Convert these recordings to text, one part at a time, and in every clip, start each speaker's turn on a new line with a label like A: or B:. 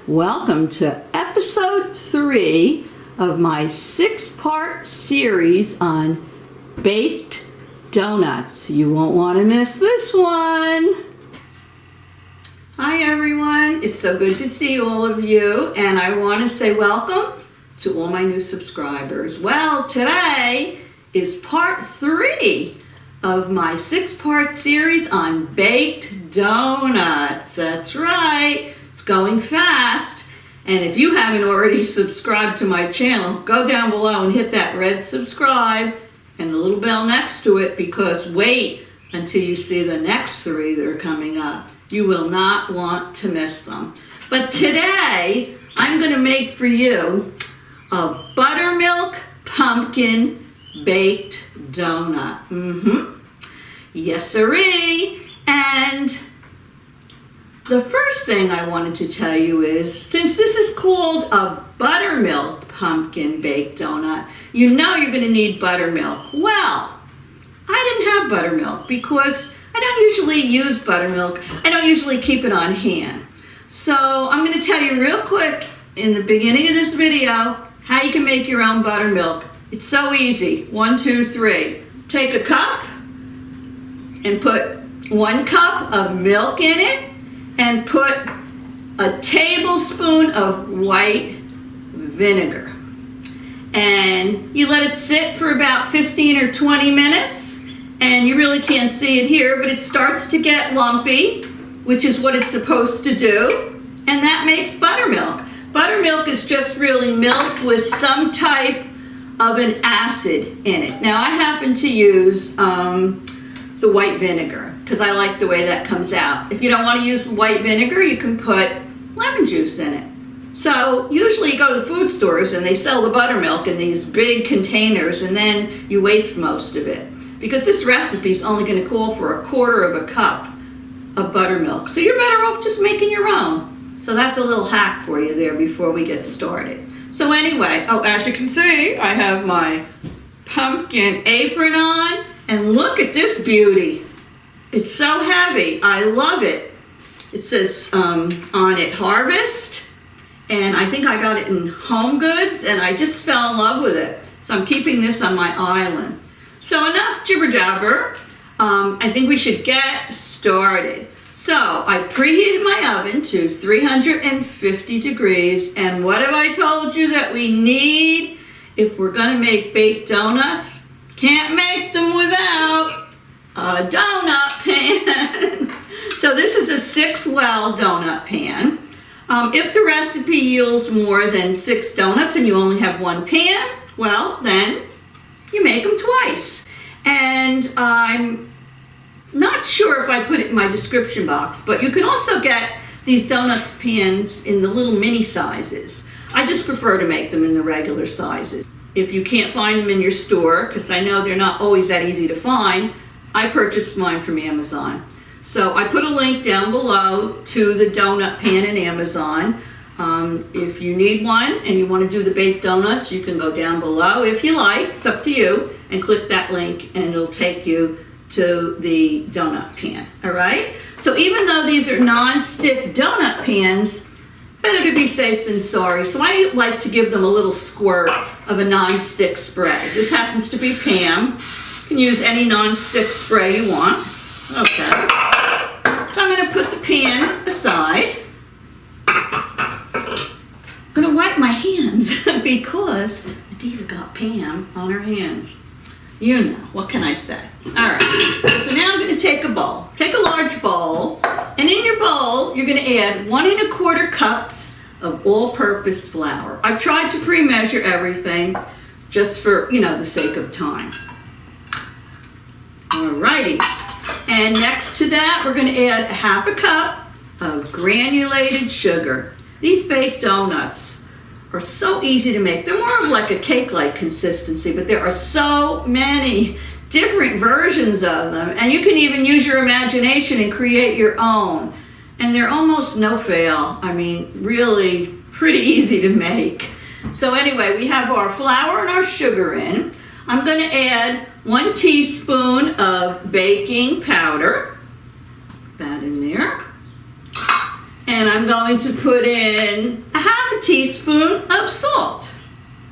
A: Welcome to episode 3 of my 6-part series on baked donuts. You won't want to miss this one. Hi everyone, it's so good to see all of you, and I want to say welcome to all my new subscribers. Well, today is part 3 of my 6-part series on baked donuts. That's right, it's going fast. And if you haven't already subscribed to my channel, go down below and hit that red subscribe and the little bell next to it, because wait until you see the next 3 that are coming up. You will not want to miss them. But today, I'm going to make for you a buttermilk pumpkin baked donut. Yes, sirree. And the first thing I wanted to tell you is, since this is called a buttermilk pumpkin baked donut, you know you're going to need buttermilk. Well, I didn't have buttermilk because I don't usually use buttermilk. I don't usually keep it on hand. So I'm going to tell you real quick in the beginning of this video how you can make your own buttermilk. It's so easy. 1, 2, 3. Take a cup and put 1 cup of milk in it and put a tablespoon of white vinegar. And you let it sit for about 15 or 20 minutes. And you really can't see it here, but it starts to get lumpy, which is what it's supposed to do. And that makes buttermilk. Buttermilk is just really milk with some type of an acid in it. Now I happen to use the white vinegar because I like the way that comes out. If you don't want to use white vinegar, you can put lemon juice in it. So usually you go to the food stores and they sell the buttermilk in these big containers, and then you waste most of it, because this recipe is only going to call for 1/4 of a cup of buttermilk. So you're better off just making your own. So that's a little hack for you there before we get started. So anyway, as you can see, I have my pumpkin apron on, and look at this beauty. It's so heavy. I love it. It says on it Harvest, and I think I got it in Home Goods, and I just fell in love with it. So I'm keeping this on my island. So enough jibber jabber. I think we should get started. So I preheated my oven to 350 degrees. And what have I told you that we need if we're going to make baked donuts? Can't make them without a donut pan. So this is a 6-well donut pan. If the recipe yields more than 6 donuts and you only have 1 pan, well, then you make them twice. And I'm not sure if I put it in my description box, but you can also get these donuts pans in the little mini sizes. I just prefer to make them in the regular sizes. If you can't find them in your store, because I know they're not always that easy to find, I purchased mine from Amazon. So I put a link down below to the donut pan in Amazon. If you need one and you want to do the baked donuts, you can go down below if you like. It's up to you. And click that link and it'll take you to the donut pan. All right? So even though these are non-stick donut pans, better to be safe than sorry. So I like to give them a little squirt of a non-stick spray. This happens to be Pam. You can use any non-stick spray you want. Okay. So I'm going to put the pan aside. I'm going to wipe my hands because Diva got Pam on her hands. You know, what can I say? All right, so now I'm going to take a bowl. Take a large bowl, and in your bowl, you're going to add 1 1/4 cups of all-purpose flour. I've tried to pre-measure everything just for, the sake of time. All righty, and next to that, we're going to add 1/2 cup of granulated sugar. These baked donuts are so easy to make. They're more of like a cake-like consistency, but there are so many different versions of them, and you can even use your imagination and create your own. And they're almost no fail. I mean, really pretty easy to make. So anyway, we have our flour and our sugar in. I'm going to add 1 teaspoon of baking powder. Put that in there. And I'm going to put in a half a teaspoon of salt.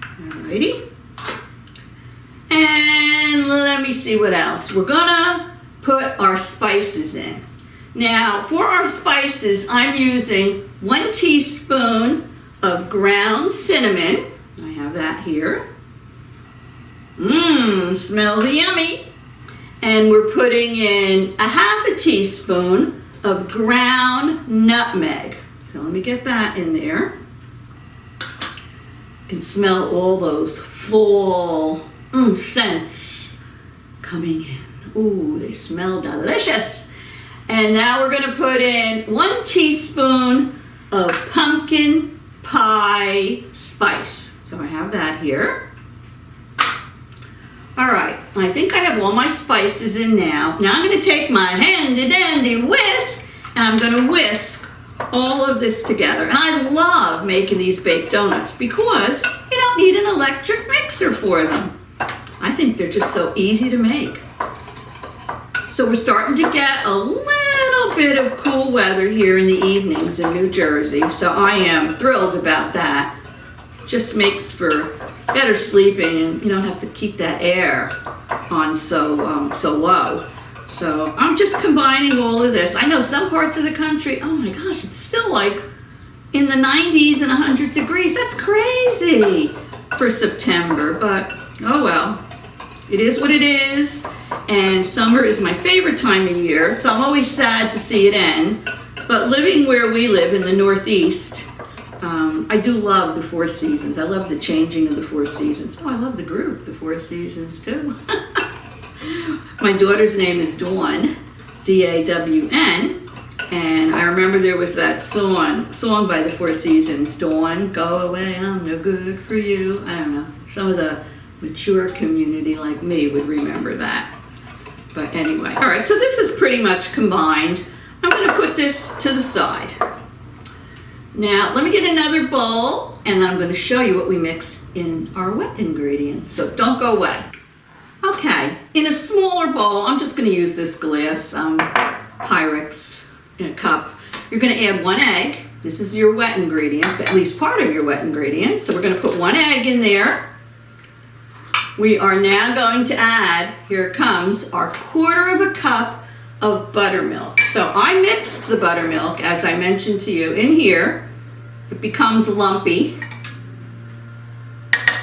A: Alrighty. And let me see what else. We're gonna put our spices in. Now, for our spices, I'm using 1 teaspoon of ground cinnamon. I have that here. Smells yummy. And we're putting in a half a teaspoon of ground nutmeg. So let me get that in there. You can smell all those fall scents coming in. Ooh, they smell delicious. And now we're going to put in 1 teaspoon of pumpkin pie spice. So I have that here. All right, I think I have all my spices in now. Now I'm going to take my handy dandy whisk and I'm going to whisk all of this together. And I love making these baked donuts because you don't need an electric mixer for them. I think they're just so easy to make. So we're starting to get a little bit of cool weather here in the evenings in New Jersey. So I am thrilled about that. Just makes for better sleeping, and you don't have to keep that air on so low. So I'm just combining all of this. I know some parts of the country, oh my gosh, it's still like in the 90s and 100 degrees. That's crazy for September, but oh well. It is what it is, and summer is my favorite time of year, so I'm always sad to see it end. But living where we live in the Northeast, I do love the 4 seasons. I love the changing of the 4 seasons. Oh, I love the group, the 4 seasons too. My daughter's name is Dawn, D-A-W-N, and I remember there was that song by the 4 Seasons, Dawn, go away, I'm no good for you. I don't know, some of the mature community like me would remember that. But anyway, all right, so this is pretty much combined. I'm going to put this to the side. Now, let me get another bowl, and then I'm going to show you what we mix in our wet ingredients, so don't go away. Okay, in a smaller bowl, I'm just going to use this glass Pyrex in a cup. You're going to add 1 egg. This is your wet ingredients, at least part of your wet ingredients. So we're going to put 1 egg in there. We are now going to add, here it comes, our 1/4 cup of buttermilk. So I mixed the buttermilk, as I mentioned to you, in here. It becomes lumpy.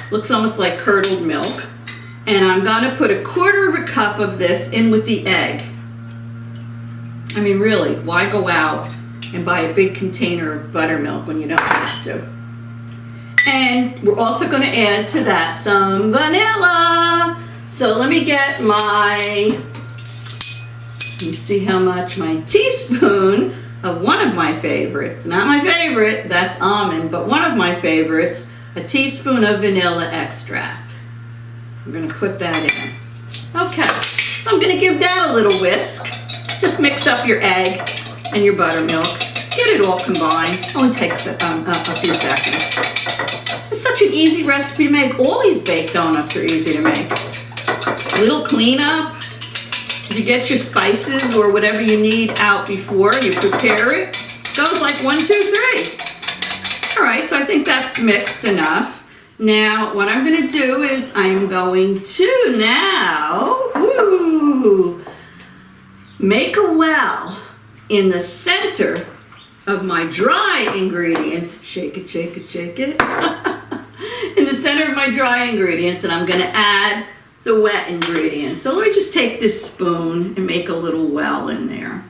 A: Looks almost like curdled milk. And I'm going to put 1/4 cup of this in with the egg. I mean, really, why go out and buy a big container of buttermilk when you don't have to? And we're also going to add to that some vanilla. So let me get let me see how much, my teaspoon of one of my favorites. Not my favorite, that's almond, but one of my favorites, a teaspoon of vanilla extract. I'm going to put that in. Okay, so I'm going to give that a little whisk. Just mix up your egg and your buttermilk. Get it all combined. Only takes a few seconds. This is such an easy recipe to make. All these baked donuts are easy to make. A little cleanup. You get your spices or whatever you need out before you prepare it. Goes like 1, 2, 3. All right, so I think that's mixed enough. Now, what I'm going to do is I'm going to now make a well in the center of my dry ingredients. Shake it, shake it, shake it. In the center of my dry ingredients, and I'm going to add the wet ingredients. So let me just take this spoon and make a little well in there.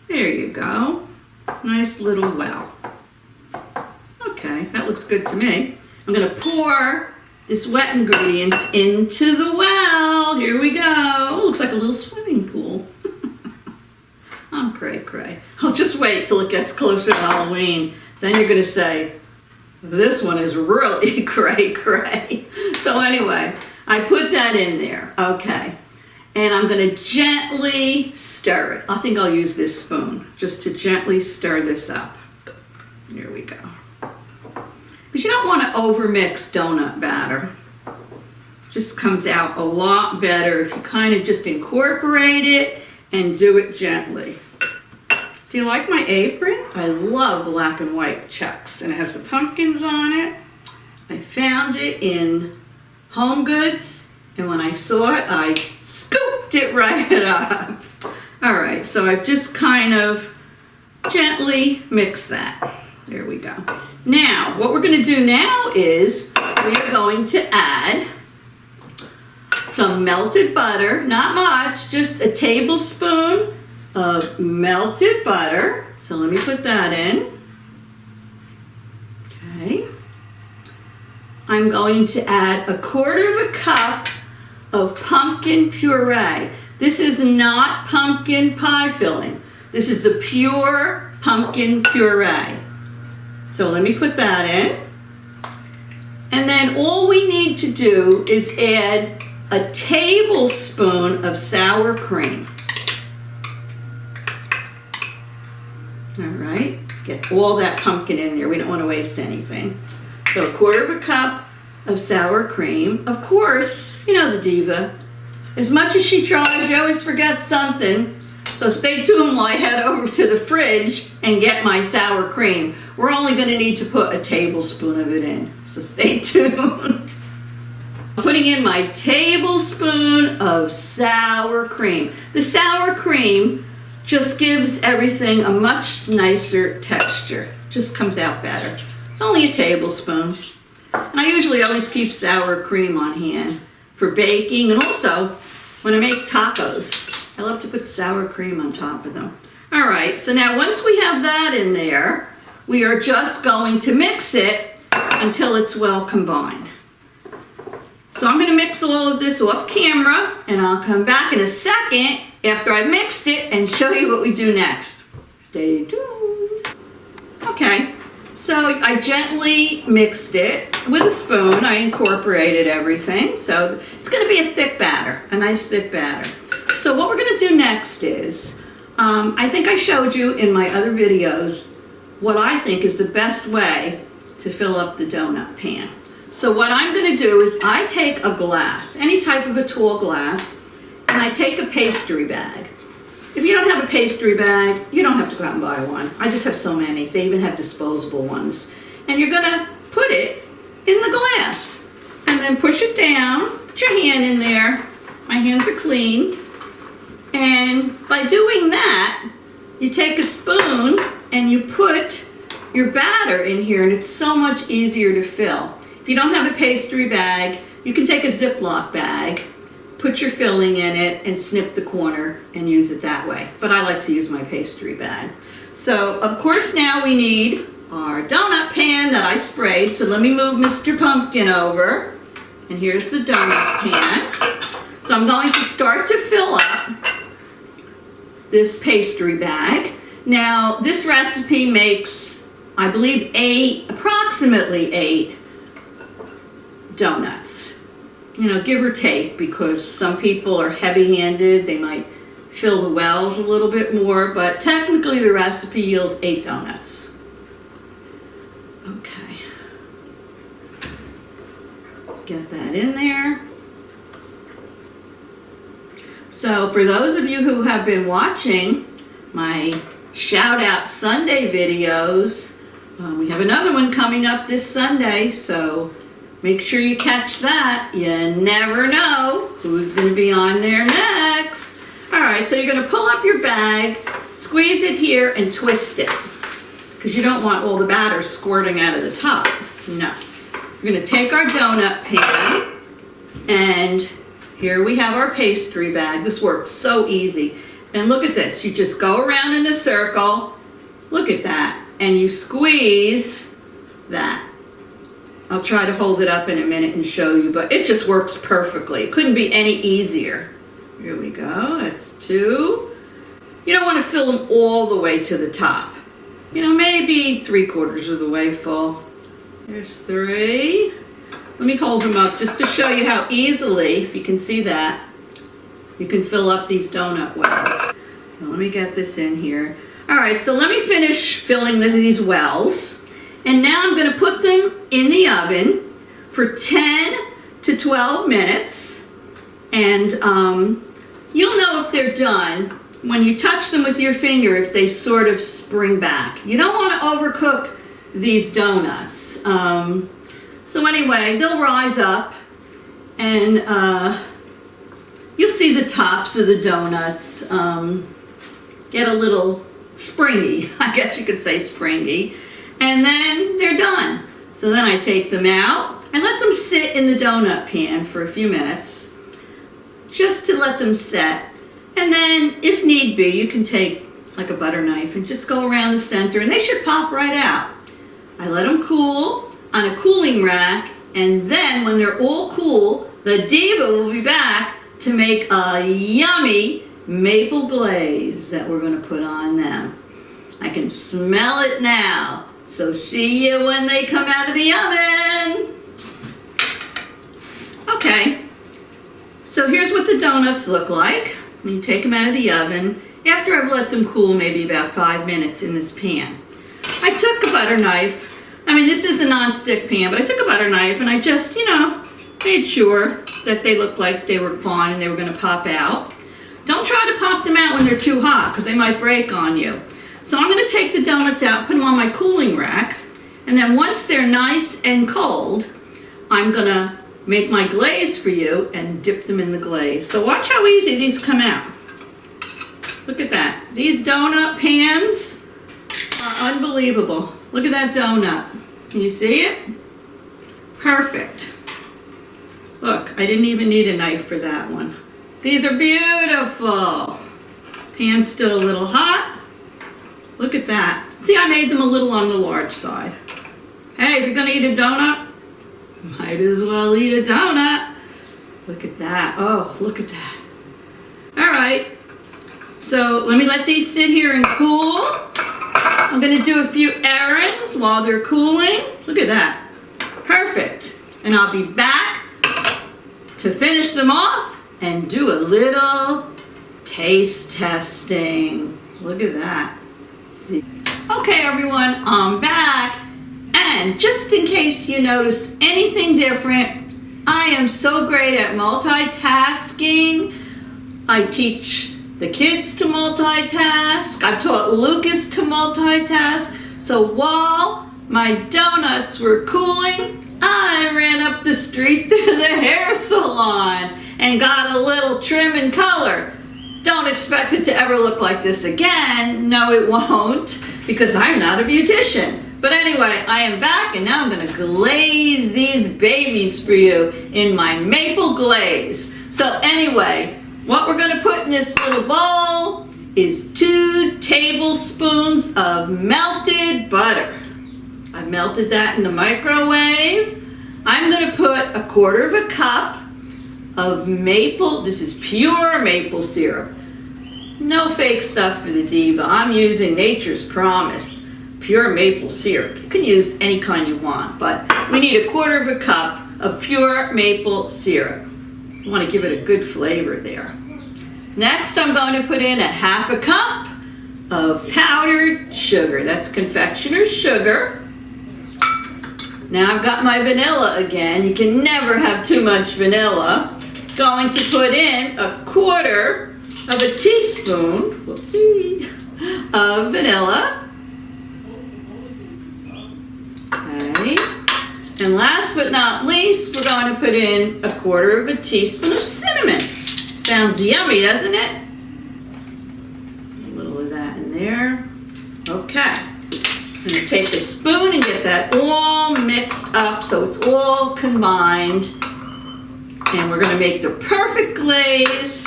A: There you go. Nice little well. Okay, that looks good to me. I'm going to pour this wet ingredients into the well. Here we go. Oh, looks like a little swimming pool. I'm cray-cray. I'll just wait till it gets closer to Halloween. Then you're going to say, this one is really cray-cray. So anyway, I put that in there. Okay. And I'm going to gently stir it. I think I'll use this spoon just to gently stir this up. Here we go. But you don't want to overmix donut batter. Just comes out a lot better if you kind of just incorporate it and do it gently.
B: Do you like my apron? I love black and white checks, and it has the pumpkins on it. I found it in Home Goods, and when I saw it, I scooped it right up. All right, so I've just kind of gently mixed that. There we go. Now, what we're going to do now is we are going to add some melted butter, not much, just a tablespoon of melted butter. So let me put that in. Okay. I'm going to add 1/4 cup of pumpkin puree. This is not pumpkin pie filling. This is the pure pumpkin puree. So let me put that in. And then all we need to do is add a tablespoon of sour cream. All right, get all that pumpkin in there. We don't want to waste anything. So 1/4 cup of sour cream. Of course, you know the Diva. As much as she tries, she always forgets something. So stay tuned while I head over to the fridge and get my sour cream. We're only going to need to put a tablespoon of it in. So stay tuned. I'm putting in my tablespoon of sour cream. The sour cream just gives everything a much nicer texture. Just comes out better. It's only a tablespoon. And I usually always keep sour cream on hand for baking, and also when I make tacos, I love to put sour cream on top of them. All right, so now once we have that in there, we are just going to mix it until it's well combined. So I'm going to mix all of this off camera, and I'll come back in a second after I've mixed it and show you what we do next. Stay tuned. Okay, so I gently mixed it with a spoon. I incorporated everything. So it's going to be a thick batter, a nice thick batter. So what we're going to do next is, I think I showed you in my other videos what I think is the best way to fill up the donut pan. So what I'm going to do is I take a glass, any type of a tall glass, and I take a pastry bag. If you don't have a pastry bag, you don't have to go out and buy one. I just have so many. They even have disposable ones. And you're going to put it in the glass and then push it down. Put your hand in there. My hands are clean. And by doing that, you take a spoon and you put your batter in here, and it's so much easier to fill. If you don't have a pastry bag, you can take a Ziploc bag, put your filling in it, and snip the corner and use it that way. But I like to use my pastry bag. So, of course, now we need our donut pan that I sprayed. So let me move Mr. Pumpkin over. And here's the donut pan. So I'm going to start to fill up this pastry bag. Now, this recipe makes, I believe, approximately 8 donuts. You know, give or take, because some people are heavy-handed. They might fill the wells a little bit more, but technically the recipe yields 8 donuts. Okay. Get that in there. So for those of you who have been watching my Shout Out Sunday videos, we have another one coming up this Sunday, so make sure you catch that. You never know who's going to be on there next. All right, so you're going to pull up your bag, squeeze it here, and twist it, because you don't want all the batter squirting out of the top. No. We're going to take our donut pan, and here we have our pastry bag. This works so easy. And look at this. You just go around in a circle. Look at that. And you squeeze that. I'll try to hold it up in a minute and show you, but it just works perfectly. It couldn't be any easier. Here we go. That's 2. You don't want to fill them all the way to the top. You know, maybe 3/4 of the way full. There's 3. Let me hold them up just to show you how easily, if you can see that, you can fill up these donut wells. Now, let me get this in here. All right, so let me finish filling these wells. And now I'm going to put them in the oven for 10 to 12 minutes. And you'll know if they're done when you touch them with your finger, if they sort of spring back. You don't want to overcook these donuts. So anyway, they'll rise up, and you'll see the tops of the donuts get a little springy. I guess you could say springy. And then they're done. So then I take them out and let them sit in the donut pan for a few minutes, just to let them set. And then, if need be, you can take like a butter knife and just go around the center, and they should pop right out. I let them cool on a cooling rack, and then when they're all cool, the Diva will be back to make a yummy maple glaze that we're going to put on them. I can smell it now. So see you when they come out of the oven. Okay, so here's what the donuts look like when you take them out of the oven after I've let them cool maybe about 5 minutes in this pan. I took a butter knife. I mean, this is a non-stick pan, but I took a butter knife and I just, made sure that they looked like they were fine and they were going to pop out. Don't try to pop them out when they're too hot because they might break on you. So I'm going to take the donuts out, put them on my cooling rack, and then once they're nice and cold, I'm going to make my glaze for you and dip them in the glaze. So watch how easy these come out. Look at that. These donut pans are unbelievable. Look at that donut. Can you see it? Perfect. Look, I didn't even need a knife for that one. These are beautiful. Pan's still a little hot. Look at that. See, I made them a little on the large side. Hey, if you're gonna eat a donut, might as well eat a donut. Look at that. Oh, look at that. All right. So let me let these sit here and cool. I'm gonna do a few errands while they're cooling. Look at that. Perfect. And I'll be back to finish them off and do a little taste testing. Look at that. See. Okay, everyone, I'm back. And just in case you notice anything different, I am so great at multitasking. I teach the kids to multitask. I've taught Lucas to multitask. So while my donuts were cooling, I ran up the street to the hair salon and got a little trim and color. Don't expect it to ever look like this again. No, it won't, because I'm not a beautician. But anyway, I am back, and now I'm going to glaze these babies for you in my maple glaze. So anyway, what we're going to put in this little bowl is 2 tablespoons of melted butter. I melted that in the microwave. I'm going to put 1/4 cup of maple, this is pure maple syrup. No fake stuff for the Diva. I'm using Nature's Promise, pure maple syrup. You can use any kind you want, but we need 1/4 cup of pure maple syrup. You want to give it a good flavor there. Next, I'm going to put in 1/2 cup of powdered sugar. That's confectioner's sugar. Now I've got my vanilla again. You can never have too much vanilla. Going to put in 1/4 of a teaspoon, whoopsie, of vanilla. Okay. And last but not least, we're going to put in 1/4 of a teaspoon of cinnamon. Sounds yummy, doesn't it? A little of that in there. Okay. I'm going to take a spoon and get that all mixed up so it's all combined. And we're going to make the perfect glaze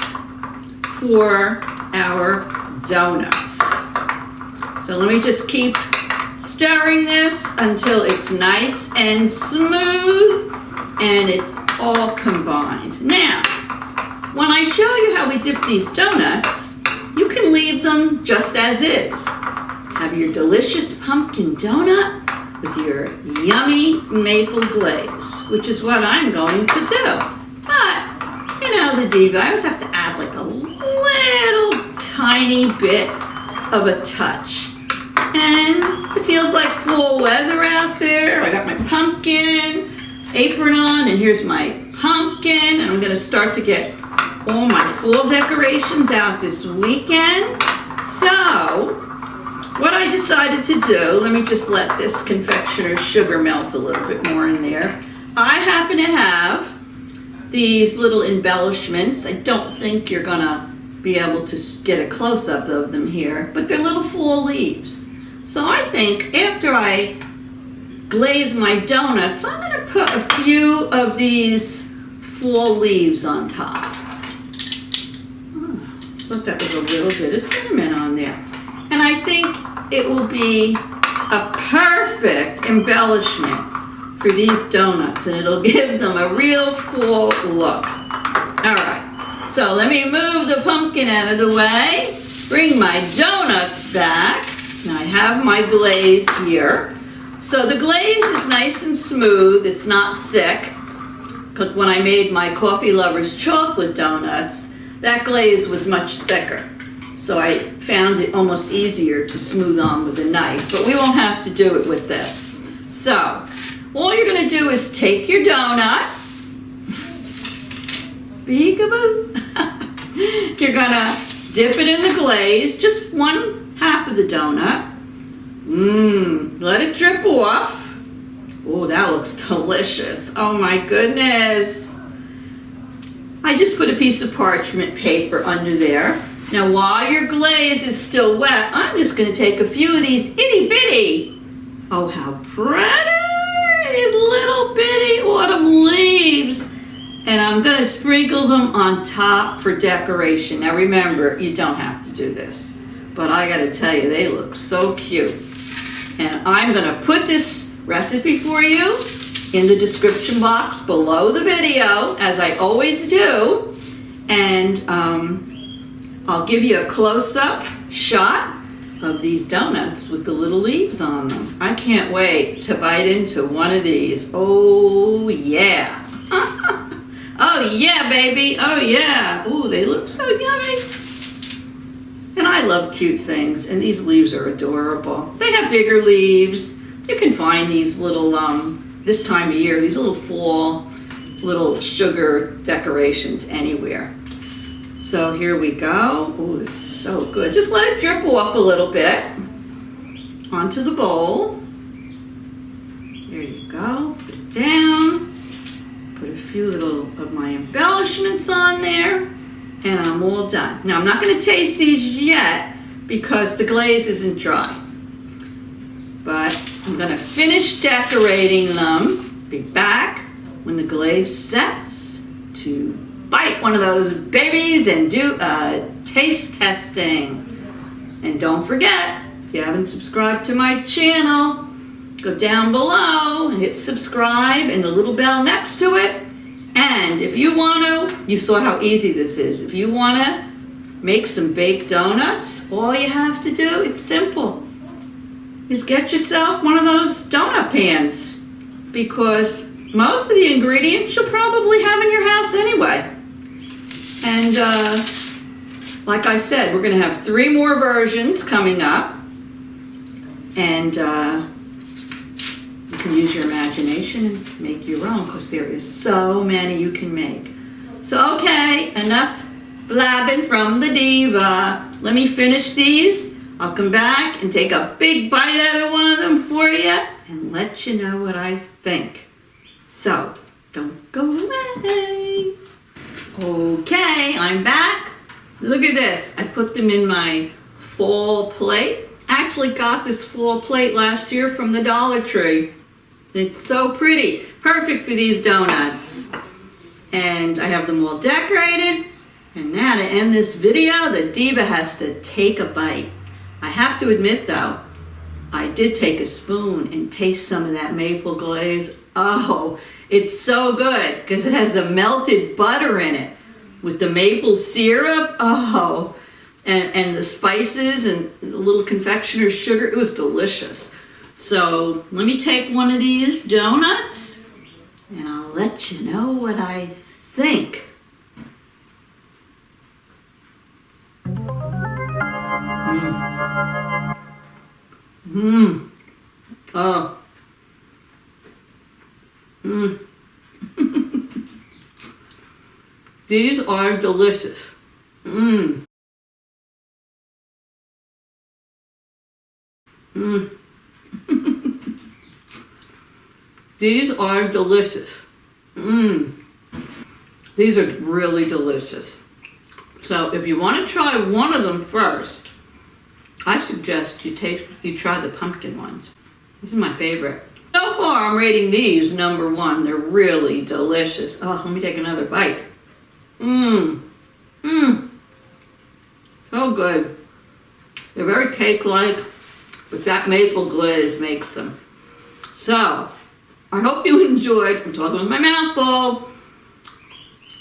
B: for our donuts. So let me just keep stirring this until it's nice and smooth and it's all combined. Now, when I show you how we dip these donuts, you can leave them just as is. Have your delicious pumpkin donut with your yummy maple glaze, which is what I'm going to do. But, the Diva, I always have to add like a little tiny bit of a touch. And it feels like fall weather out there. I got my pumpkin apron on, and here's my pumpkin, and I'm going to start to get all my fall decorations out this weekend. So, what I decided to do, let me just let this confectioner's sugar melt a little bit more in there. I happen to have these little embellishments. I don't think you're gonna be able to get a close-up of them here, but they're little fall leaves. So I think after I glaze my donuts, I'm gonna put a few of these fall leaves on top. Thought that was a little bit of cinnamon on there. And I think it will be a perfect embellishment for these donuts, and it'll give them a real fall look. All right, so let me move the pumpkin out of the way, bring my donuts back. Now I have my glaze here. So the glaze is nice and smooth, it's not thick. Because when I made my Coffee Lovers chocolate donuts, that glaze was much thicker. So I found it almost easier to smooth on with a knife, but we won't have to do it with this. So, all you're gonna do is take your donut, peekaboo. You're gonna dip it in the glaze, just 1/2 of the donut. Let it drip off. Oh, that looks delicious. Oh my goodness. I just put a piece of parchment paper under there. Now while your glaze is still wet, I'm just gonna take a few of these itty bitty. Oh, how pretty, these little bitty autumn leaves. And I'm gonna sprinkle them on top for decoration. Now remember, you don't have to do this, but I gotta tell you, they look so cute. And I'm gonna put this recipe for you in the description box below the video, as I always do. And I'll give you a close-up shot of these donuts with the little leaves on them. I can't wait to bite into one of these. Oh yeah. Oh yeah, baby, oh yeah. Ooh, they look so yummy. And I love cute things, and these leaves are adorable. They have bigger leaves. You can find these little, this time of year, these little fall, little sugar decorations anywhere. So here we go. Oh, this is so good. Just let it drip off a little bit onto the bowl. There you go. Put it down. Put a few little of my embellishments on there, and I'm all done. Now I'm not going to taste these yet because the glaze isn't dry. But I'm going to finish decorating them. Be back when the glaze sets to bite one of those babies and do a taste testing. And don't forget, if you haven't subscribed to my channel, go down below and hit subscribe and the little bell next to it. And if you want to, you saw how easy this is. If you want to make some baked donuts, all you have to do, it's simple, is get yourself one of those donut pans, because most of the ingredients you'll probably have in your house anyway. And like I said, we're going to have 3 more versions coming up, and you can use your imagination and make your own, because there is so many you can make. So okay, enough blabbing from the Diva. Let me finish these. I'll come back and take a big bite out of one of them for you and let you know what I think. So, don't go away. Okay, I'm back. Look at this. I put them in my fall plate. I actually got this fall plate last year from the Dollar Tree. It's so pretty. Perfect for these donuts. And I have them all decorated. And now to end this video, the Diva has to take a bite. I have to admit though, I did take a spoon and taste some of that maple glaze. Oh, it's so good because it has the melted butter in it with the maple syrup. Oh, and the spices and a little confectioner's sugar. It was delicious. So let me take one of these donuts and I'll let you know what I think. Oh.
A: These are delicious. Mmm. Mmm. These are delicious. Mmm. These are really delicious. So if you want to try one of them first, I suggest you try the pumpkin ones. This is my favorite. So far, I'm rating these #1. They're really delicious. Oh, let me take another bite. Mmm. Mmm. So good. They're very cake-like, but that maple glaze makes them. So, I hope you enjoyed. I'm talking with my mouth full.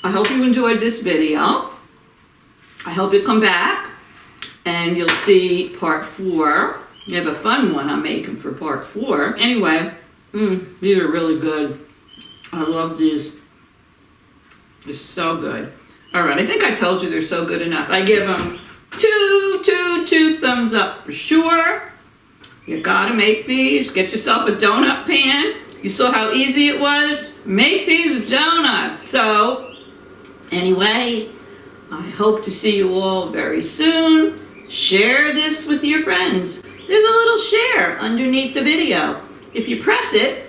A: I hope you enjoyed this video. I hope you come back and you'll see part 4. You have a fun one I'm making for part 4. Anyway, these are really good. I love these. They're so good. All right, I think I told you they're so good enough. I give them two thumbs up for sure. You gotta make these. Get yourself a donut pan. You saw how easy it was? Make these donuts. So, anyway, I hope to see you all very soon. Share this with your friends. There's a little share underneath the video. If you press it,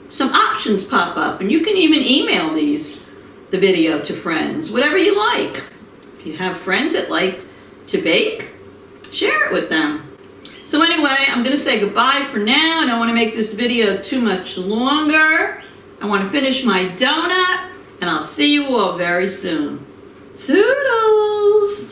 A: some options pop up, and you can even email the video to friends, whatever you like. If you have friends that like to bake, share it with them. So anyway, I'm going to say goodbye for now. I don't want to make this video too much longer. I want to finish my donut, and I'll see you all very soon. Toodles!